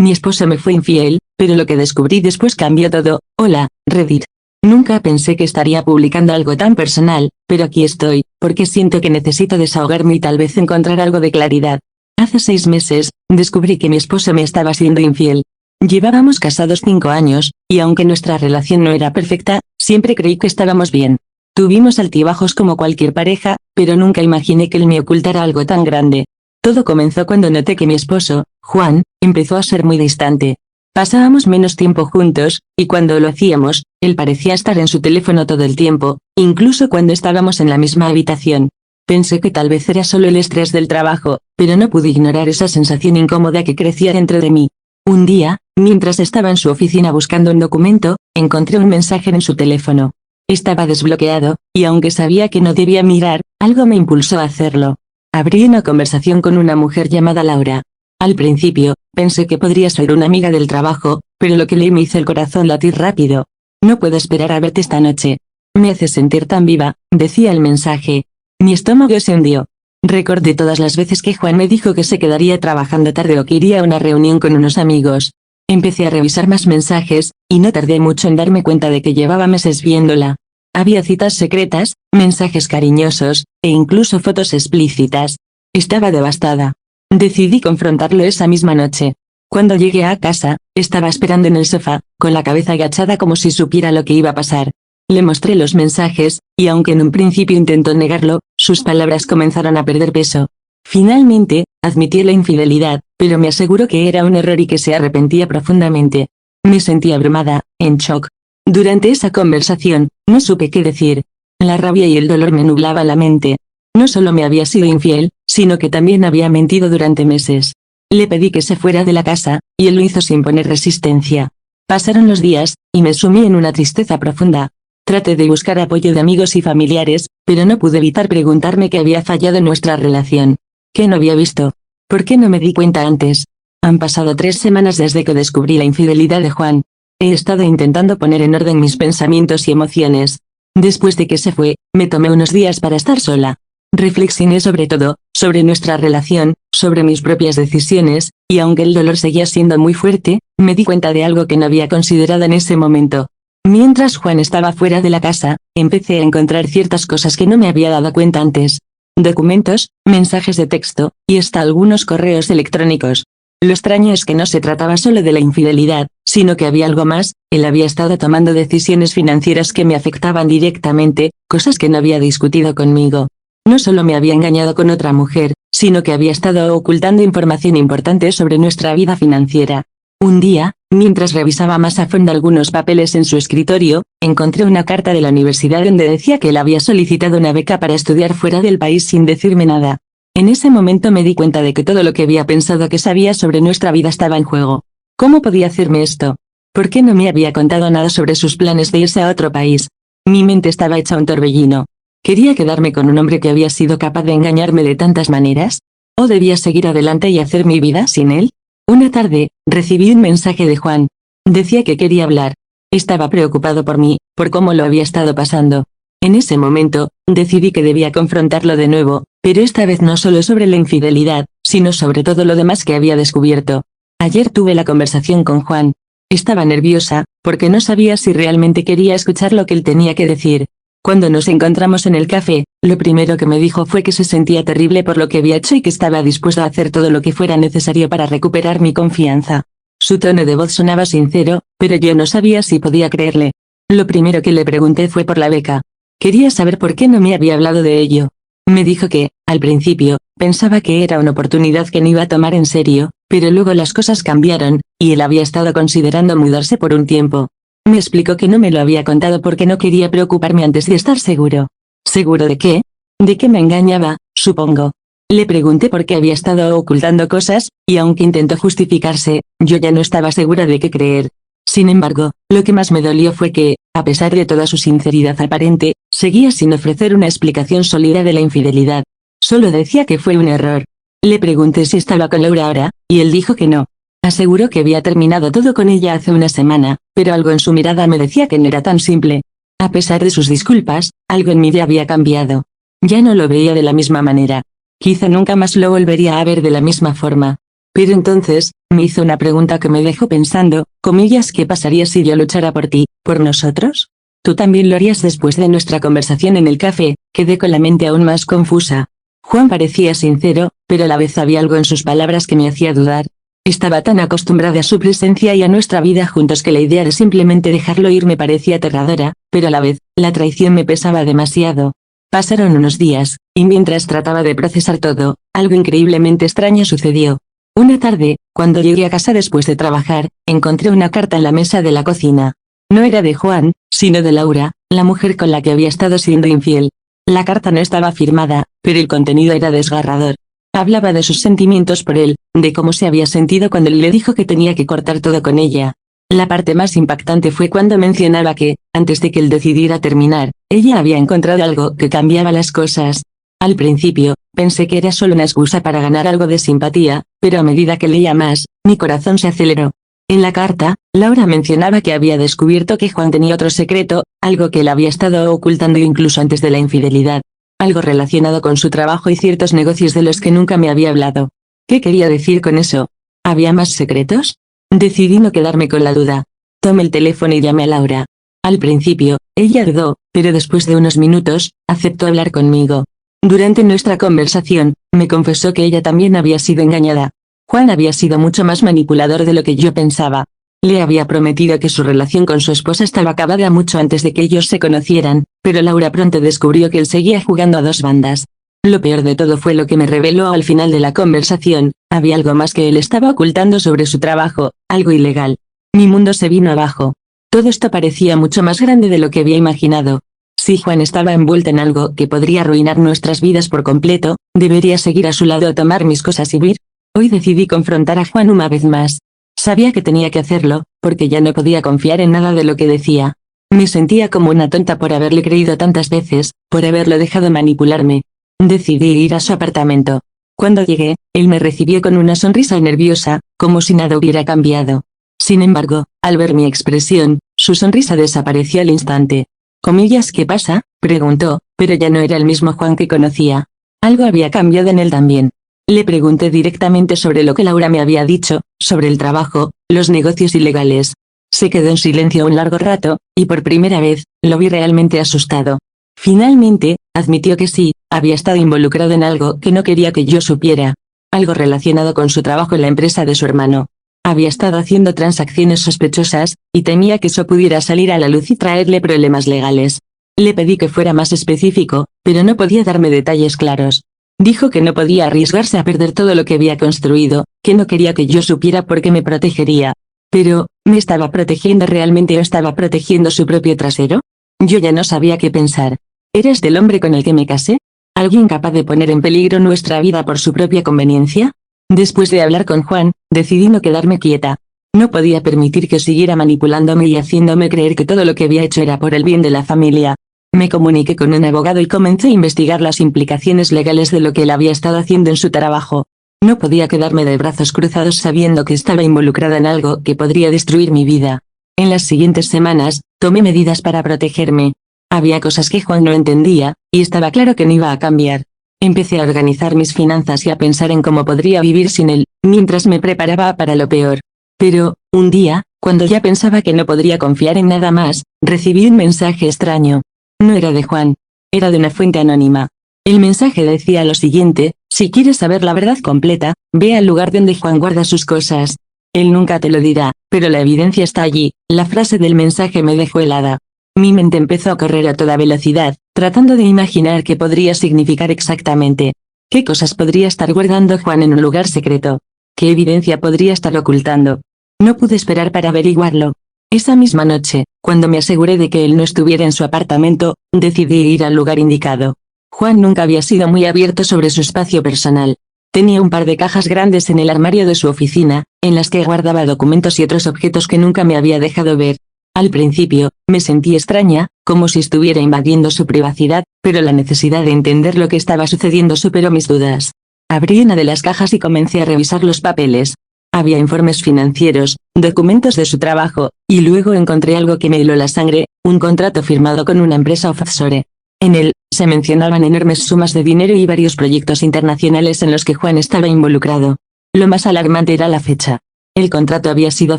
Mi esposo me fue infiel, pero lo que descubrí después cambió todo. Hola, Reddit. Nunca pensé que estaría publicando algo tan personal, pero aquí estoy, porque siento que necesito desahogarme y tal vez encontrar algo de claridad. Hace 6 meses, descubrí que mi esposo me estaba siendo infiel. Llevábamos casados 5 años, y aunque nuestra relación no era perfecta, siempre creí que estábamos bien. Tuvimos altibajos como cualquier pareja, pero nunca imaginé que él me ocultara algo tan grande. Todo comenzó cuando noté que mi esposo, Juan, empezó a ser muy distante. Pasábamos menos tiempo juntos, y cuando lo hacíamos, él parecía estar en su teléfono todo el tiempo, incluso cuando estábamos en la misma habitación. Pensé que tal vez era solo el estrés del trabajo, pero no pude ignorar esa sensación incómoda que crecía dentro de mí. Un día, mientras estaba en su oficina buscando un documento, encontré un mensaje en su teléfono. Estaba desbloqueado, y aunque sabía que no debía mirar, algo me impulsó a hacerlo. Abrí una conversación con una mujer llamada Laura. Al principio, pensé que podría ser una amiga del trabajo, pero lo que leí me hizo el corazón latir rápido. No puedo esperar a verte esta noche. Me hace sentir tan viva, decía el mensaje. Mi estómago se hundió. Recordé todas las veces que Juan me dijo que se quedaría trabajando tarde o que iría a una reunión con unos amigos. Empecé a revisar más mensajes, y no tardé mucho en darme cuenta de que llevaba meses viéndola. Había citas secretas, mensajes cariñosos, e incluso fotos explícitas. Estaba devastada. Decidí confrontarlo esa misma noche. Cuando llegué a casa, estaba esperando en el sofá, con la cabeza agachada como si supiera lo que iba a pasar. Le mostré los mensajes, y aunque en un principio intentó negarlo, sus palabras comenzaron a perder peso. Finalmente, admití la infidelidad, pero me aseguró que era un error y que se arrepentía profundamente. Me sentí abrumada, en shock. Durante esa conversación, no supe qué decir. La rabia y el dolor me nublaban la mente. No solo me había sido infiel, sino que también había mentido durante meses. Le pedí que se fuera de la casa, y él lo hizo sin poner resistencia. Pasaron los días, y me sumí en una tristeza profunda. Traté de buscar apoyo de amigos y familiares, pero no pude evitar preguntarme qué había fallado en nuestra relación. ¿Qué no había visto? ¿Por qué no me di cuenta antes? Han pasado 3 semanas desde que descubrí la infidelidad de Juan. He estado intentando poner en orden mis pensamientos y emociones. Después de que se fue, me tomé unos días para estar sola. Reflexioné sobre todo, sobre nuestra relación, sobre mis propias decisiones, y aunque el dolor seguía siendo muy fuerte, me di cuenta de algo que no había considerado en ese momento. Mientras Juan estaba fuera de la casa, empecé a encontrar ciertas cosas que no me había dado cuenta antes. Documentos, mensajes de texto, y hasta algunos correos electrónicos. Lo extraño es que no se trataba solo de la infidelidad, sino que había algo más. Él había estado tomando decisiones financieras que me afectaban directamente, cosas que no había discutido conmigo. No solo me había engañado con otra mujer, sino que había estado ocultando información importante sobre nuestra vida financiera. Un día, mientras revisaba más a fondo algunos papeles en su escritorio, encontré una carta de la universidad donde decía que él había solicitado una beca para estudiar fuera del país sin decirme nada. En ese momento me di cuenta de que todo lo que había pensado que sabía sobre nuestra vida estaba en juego. ¿Cómo podía hacerme esto? ¿Por qué no me había contado nada sobre sus planes de irse a otro país? Mi mente estaba hecha un torbellino. ¿Quería quedarme con un hombre que había sido capaz de engañarme de tantas maneras? ¿O debía seguir adelante y hacer mi vida sin él? Una tarde, recibí un mensaje de Juan. Decía que quería hablar. Estaba preocupado por mí, por cómo lo había estado pasando. En ese momento, decidí que debía confrontarlo de nuevo, pero esta vez no solo sobre la infidelidad, sino sobre todo lo demás que había descubierto. Ayer tuve la conversación con Juan. Estaba nerviosa, porque no sabía si realmente quería escuchar lo que él tenía que decir. Cuando nos encontramos en el café, lo primero que me dijo fue que se sentía terrible por lo que había hecho y que estaba dispuesto a hacer todo lo que fuera necesario para recuperar mi confianza. Su tono de voz sonaba sincero, pero yo no sabía si podía creerle. Lo primero que le pregunté fue por la beca. Quería saber por qué no me había hablado de ello. Me dijo que, al principio, pensaba que era una oportunidad que no iba a tomar en serio, pero luego las cosas cambiaron, y él había estado considerando mudarse por un tiempo. Me explicó que no me lo había contado porque no quería preocuparme antes de estar seguro. ¿Seguro de qué? De que me engañaba, supongo. Le pregunté por qué había estado ocultando cosas, y aunque intentó justificarse, yo ya no estaba segura de qué creer. Sin embargo, lo que más me dolió fue que, a pesar de toda su sinceridad aparente, seguía sin ofrecer una explicación sólida de la infidelidad. Solo decía que fue un error. Le pregunté si estaba con Laura ahora, y él dijo que no. Aseguró que había terminado todo con ella hace una semana, pero algo en su mirada me decía que no era tan simple. A pesar de sus disculpas, algo en mí ya había cambiado. Ya no lo veía de la misma manera. Quizá nunca más lo volvería a ver de la misma forma. Pero entonces, me hizo una pregunta que me dejó pensando, comillas, ¿qué pasaría si yo luchara por ti, por nosotros? ¿Tú también lo harías después de nuestra conversación en el café? Quedé con la mente aún más confusa. Juan parecía sincero, pero a la vez había algo en sus palabras que me hacía dudar. Estaba tan acostumbrada a su presencia y a nuestra vida juntos que la idea de simplemente dejarlo ir me parecía aterradora, pero a la vez, la traición me pesaba demasiado. Pasaron unos días, y mientras trataba de procesar todo, algo increíblemente extraño sucedió. Una tarde, cuando llegué a casa después de trabajar, encontré una carta en la mesa de la cocina. No era de Juan, sino de Laura, la mujer con la que había estado siendo infiel. La carta no estaba firmada, pero el contenido era desgarrador. Hablaba de sus sentimientos por él, de cómo se había sentido cuando le dijo que tenía que cortar todo con ella. La parte más impactante fue cuando mencionaba que, antes de que él decidiera terminar, ella había encontrado algo que cambiaba las cosas. Al principio, pensé que era solo una excusa para ganar algo de simpatía, pero a medida que leía más, mi corazón se aceleró. En la carta, Laura mencionaba que había descubierto que Juan tenía otro secreto, algo que él había estado ocultando incluso antes de la infidelidad. Algo relacionado con su trabajo y ciertos negocios de los que nunca me había hablado. ¿Qué quería decir con eso? ¿Había más secretos? Decidí no quedarme con la duda. Tomé el teléfono y llamé a Laura. Al principio, ella dudó, pero después de unos minutos, aceptó hablar conmigo. Durante nuestra conversación, me confesó que ella también había sido engañada. Juan había sido mucho más manipulador de lo que yo pensaba. Le había prometido que su relación con su esposa estaba acabada mucho antes de que ellos se conocieran, pero Laura pronto descubrió que él seguía jugando a dos bandas. Lo peor de todo fue lo que me reveló al final de la conversación: había algo más que él estaba ocultando sobre su trabajo, algo ilegal. Mi mundo se vino abajo. Todo esto parecía mucho más grande de lo que había imaginado. Si Juan estaba envuelto en algo que podría arruinar nuestras vidas por completo, ¿debería seguir a su lado o tomar mis cosas y huir? Hoy decidí confrontar a Juan una vez más. Sabía que tenía que hacerlo, porque ya no podía confiar en nada de lo que decía. Me sentía como una tonta por haberle creído tantas veces, por haberlo dejado manipularme. Decidí ir a su apartamento. Cuando llegué, él me recibió con una sonrisa nerviosa, como si nada hubiera cambiado. Sin embargo, al ver mi expresión, su sonrisa desapareció al instante. Comillas, ¿qué pasa?, preguntó, pero ya no era el mismo Juan que conocía. Algo había cambiado en él también. Le pregunté directamente sobre lo que Laura me había dicho, sobre el trabajo, los negocios ilegales. Se quedó en silencio un largo rato, y por primera vez, lo vi realmente asustado. Finalmente, admitió que sí, había estado involucrado en algo que no quería que yo supiera. Algo relacionado con su trabajo en la empresa de su hermano. Había estado haciendo transacciones sospechosas, y temía que eso pudiera salir a la luz y traerle problemas legales. Le pedí que fuera más específico, pero no podía darme detalles claros. Dijo que no podía arriesgarse a perder todo lo que había construido, que no quería que yo supiera porque me protegería. Pero, ¿me estaba protegiendo realmente o estaba protegiendo su propio trasero? Yo ya no sabía qué pensar. ¿Eres del hombre con el que me casé? ¿Alguien capaz de poner en peligro nuestra vida por su propia conveniencia? Después de hablar con Juan, decidí no quedarme quieta. No podía permitir que siguiera manipulándome y haciéndome creer que todo lo que había hecho era por el bien de la familia. Me comuniqué con un abogado y comencé a investigar las implicaciones legales de lo que él había estado haciendo en su trabajo. No podía quedarme de brazos cruzados sabiendo que estaba involucrada en algo que podría destruir mi vida. En las siguientes semanas, tomé medidas para protegerme. Había cosas que Juan no entendía, y estaba claro que no iba a cambiar. Empecé a organizar mis finanzas y a pensar en cómo podría vivir sin él, mientras me preparaba para lo peor. Pero, un día, cuando ya pensaba que no podría confiar en nada más, recibí un mensaje extraño. No era de Juan. Era de una fuente anónima. El mensaje decía lo siguiente: si quieres saber la verdad completa, ve al lugar donde Juan guarda sus cosas. Él nunca te lo dirá, pero la evidencia está allí. La frase del mensaje me dejó helada. Mi mente empezó a correr a toda velocidad, tratando de imaginar qué podría significar exactamente. ¿Qué cosas podría estar guardando Juan en un lugar secreto? ¿Qué evidencia podría estar ocultando? No pude esperar para averiguarlo. Esa misma noche, cuando me aseguré de que él no estuviera en su apartamento, decidí ir al lugar indicado. Juan nunca había sido muy abierto sobre su espacio personal. Tenía un par de cajas grandes en el armario de su oficina, en las que guardaba documentos y otros objetos que nunca me había dejado ver. Al principio, me sentí extraña, como si estuviera invadiendo su privacidad, pero la necesidad de entender lo que estaba sucediendo superó mis dudas. Abrí una de las cajas y comencé a revisar los papeles. Había informes financieros, documentos de su trabajo, y luego encontré algo que me heló la sangre: un contrato firmado con una empresa offshore. En él, se mencionaban enormes sumas de dinero y varios proyectos internacionales en los que Juan estaba involucrado. Lo más alarmante era la fecha. El contrato había sido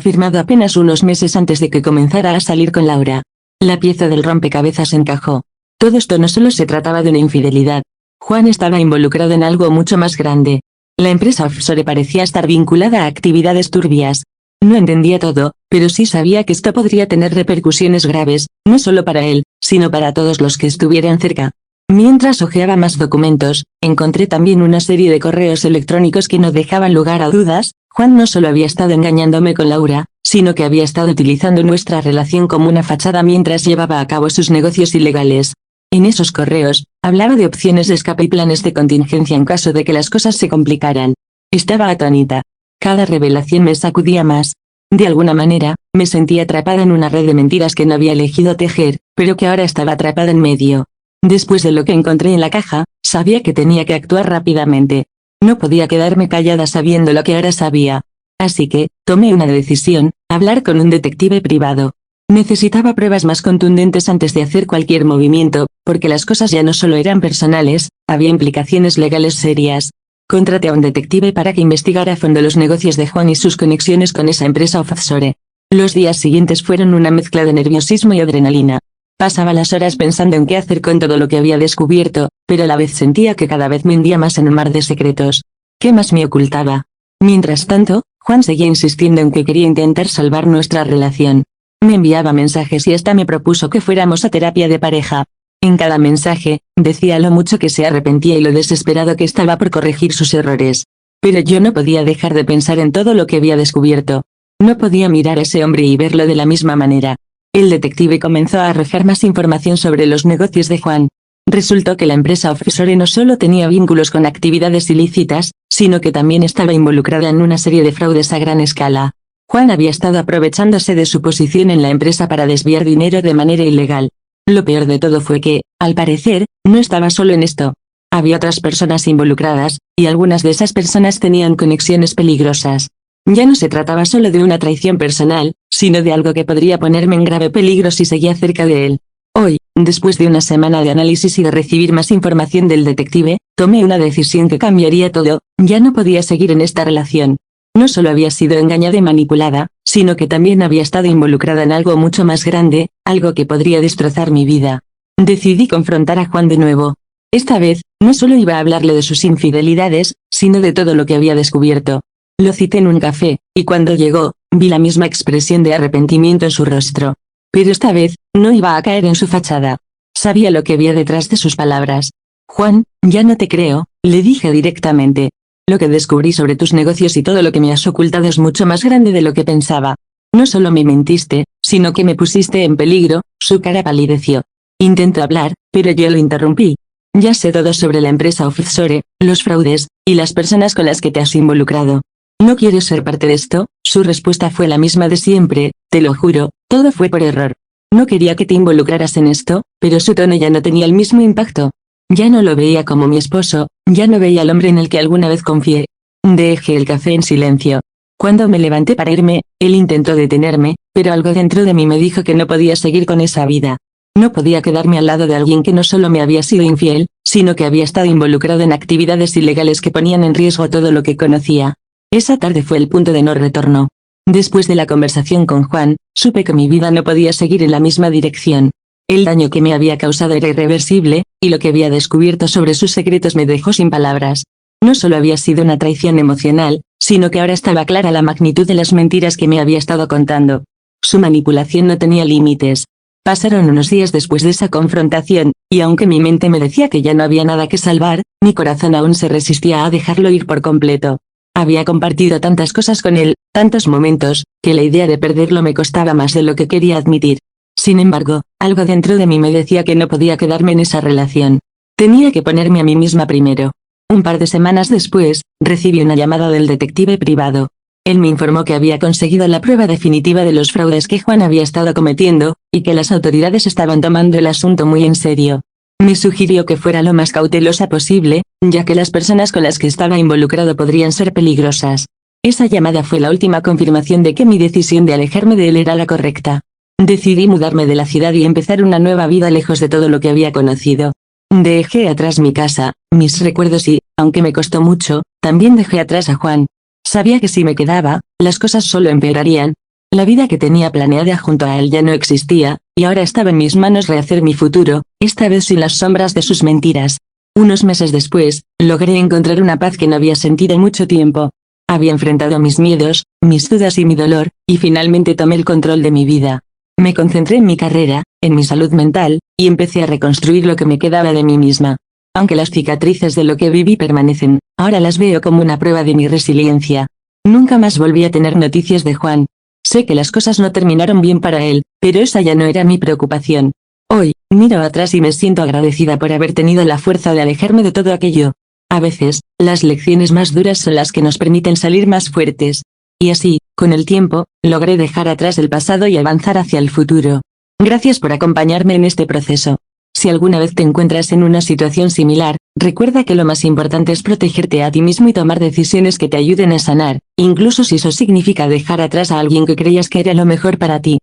firmado apenas unos meses antes de que comenzara a salir con Laura. La pieza del rompecabezas encajó. Todo esto no solo se trataba de una infidelidad. Juan estaba involucrado en algo mucho más grande. La empresa offshore parecía estar vinculada a actividades turbias. No entendía todo, pero sí sabía que esto podría tener repercusiones graves, no solo para él, sino para todos los que estuvieran cerca. Mientras hojeaba más documentos, encontré también una serie de correos electrónicos que no dejaban lugar a dudas. Juan no solo había estado engañándome con Laura, sino que había estado utilizando nuestra relación como una fachada mientras llevaba a cabo sus negocios ilegales. En esos correos, hablaba de opciones de escape y planes de contingencia en caso de que las cosas se complicaran. Estaba atónita. Cada revelación me sacudía más. De alguna manera, me sentía atrapada en una red de mentiras que no había elegido tejer, pero que ahora estaba atrapada en medio. Después de lo que encontré en la caja, sabía que tenía que actuar rápidamente. No podía quedarme callada sabiendo lo que ahora sabía. Así que, tomé una decisión: hablar con un detective privado. Necesitaba pruebas más contundentes antes de hacer cualquier movimiento, porque las cosas ya no solo eran personales, había implicaciones legales serias. Contraté a un detective para que investigara a fondo los negocios de Juan y sus conexiones con esa empresa offshore. Los días siguientes fueron una mezcla de nerviosismo y adrenalina. Pasaba las horas pensando en qué hacer con todo lo que había descubierto, pero a la vez sentía que cada vez me hundía más en un mar de secretos. ¿Qué más me ocultaba? Mientras tanto, Juan seguía insistiendo en que quería intentar salvar nuestra relación. Me enviaba mensajes y hasta me propuso que fuéramos a terapia de pareja. En cada mensaje, decía lo mucho que se arrepentía y lo desesperado que estaba por corregir sus errores. Pero yo no podía dejar de pensar en todo lo que había descubierto. No podía mirar a ese hombre y verlo de la misma manera. El detective comenzó a arrojar más información sobre los negocios de Juan. Resultó que la empresa offshore no solo tenía vínculos con actividades ilícitas, sino que también estaba involucrada en una serie de fraudes a gran escala. Juan había estado aprovechándose de su posición en la empresa para desviar dinero de manera ilegal. Lo peor de todo fue que, al parecer, no estaba solo en esto. Había otras personas involucradas, y algunas de esas personas tenían conexiones peligrosas. Ya no se trataba solo de una traición personal, sino de algo que podría ponerme en grave peligro si seguía cerca de él. Hoy, después de una semana de análisis y de recibir más información del detective, tomé una decisión que cambiaría todo. Ya no podía seguir en esta relación. No solo había sido engañada y manipulada, sino que también había estado involucrada en algo mucho más grande, algo que podría destrozar mi vida. Decidí confrontar a Juan de nuevo. Esta vez, no solo iba a hablarle de sus infidelidades, sino de todo lo que había descubierto. Lo cité en un café, y cuando llegó, vi la misma expresión de arrepentimiento en su rostro. Pero esta vez, no iba a caer en su fachada. Sabía lo que había detrás de sus palabras. Juan, ya no te creo, le dije directamente. Lo que descubrí sobre tus negocios y todo lo que me has ocultado es mucho más grande de lo que pensaba. No solo me mentiste, sino que me pusiste en peligro. Su cara palideció. Intentó hablar, pero yo lo interrumpí. Ya sé todo sobre la empresa offshore, los fraudes, y las personas con las que te has involucrado. ¿No quieres ser parte de esto? Su respuesta fue la misma de siempre: te lo juro, todo fue por error. No quería que te involucraras en esto, pero su tono ya no tenía el mismo impacto. Ya no lo veía como mi esposo, ya no veía al hombre en el que alguna vez confié. Dejé el café en silencio. Cuando me levanté para irme, él intentó detenerme, pero algo dentro de mí me dijo que no podía seguir con esa vida. No podía quedarme al lado de alguien que no solo me había sido infiel, sino que había estado involucrado en actividades ilegales que ponían en riesgo todo lo que conocía. Esa tarde fue el punto de no retorno. Después de la conversación con Juan, supe que mi vida no podía seguir en la misma dirección. El daño que me había causado era irreversible, y lo que había descubierto sobre sus secretos me dejó sin palabras. No solo había sido una traición emocional, sino que ahora estaba clara la magnitud de las mentiras que me había estado contando. Su manipulación no tenía límites. Pasaron unos días después de esa confrontación, y aunque mi mente me decía que ya no había nada que salvar, mi corazón aún se resistía a dejarlo ir por completo. Había compartido tantas cosas con él, tantos momentos, que la idea de perderlo me costaba más de lo que quería admitir. Sin embargo, algo dentro de mí me decía que no podía quedarme en esa relación. Tenía que ponerme a mí misma primero. Un par de semanas después, recibí una llamada del detective privado. Él me informó que había conseguido la prueba definitiva de los fraudes que Juan había estado cometiendo, y que las autoridades estaban tomando el asunto muy en serio. Me sugirió que fuera lo más cautelosa posible, ya que las personas con las que estaba involucrado podrían ser peligrosas. Esa llamada fue la última confirmación de que mi decisión de alejarme de él era la correcta. Decidí mudarme de la ciudad y empezar una nueva vida lejos de todo lo que había conocido. Dejé atrás mi casa, mis recuerdos y, aunque me costó mucho, también dejé atrás a Juan. Sabía que si me quedaba, las cosas solo empeorarían. La vida que tenía planeada junto a él ya no existía, y ahora estaba en mis manos rehacer mi futuro, esta vez sin las sombras de sus mentiras. Unos meses después, logré encontrar una paz que no había sentido en mucho tiempo. Había enfrentado mis miedos, mis dudas y mi dolor, y finalmente tomé el control de mi vida. Me concentré en mi carrera, en mi salud mental, y empecé a reconstruir lo que me quedaba de mí misma. Aunque las cicatrices de lo que viví permanecen, ahora las veo como una prueba de mi resiliencia. Nunca más volví a tener noticias de Juan. Sé que las cosas no terminaron bien para él, pero esa ya no era mi preocupación. Hoy, miro atrás y me siento agradecida por haber tenido la fuerza de alejarme de todo aquello. A veces, las lecciones más duras son las que nos permiten salir más fuertes. Y así, con el tiempo, logré dejar atrás el pasado y avanzar hacia el futuro. Gracias por acompañarme en este proceso. Si alguna vez te encuentras en una situación similar, recuerda que lo más importante es protegerte a ti mismo y tomar decisiones que te ayuden a sanar, incluso si eso significa dejar atrás a alguien que creías que era lo mejor para ti.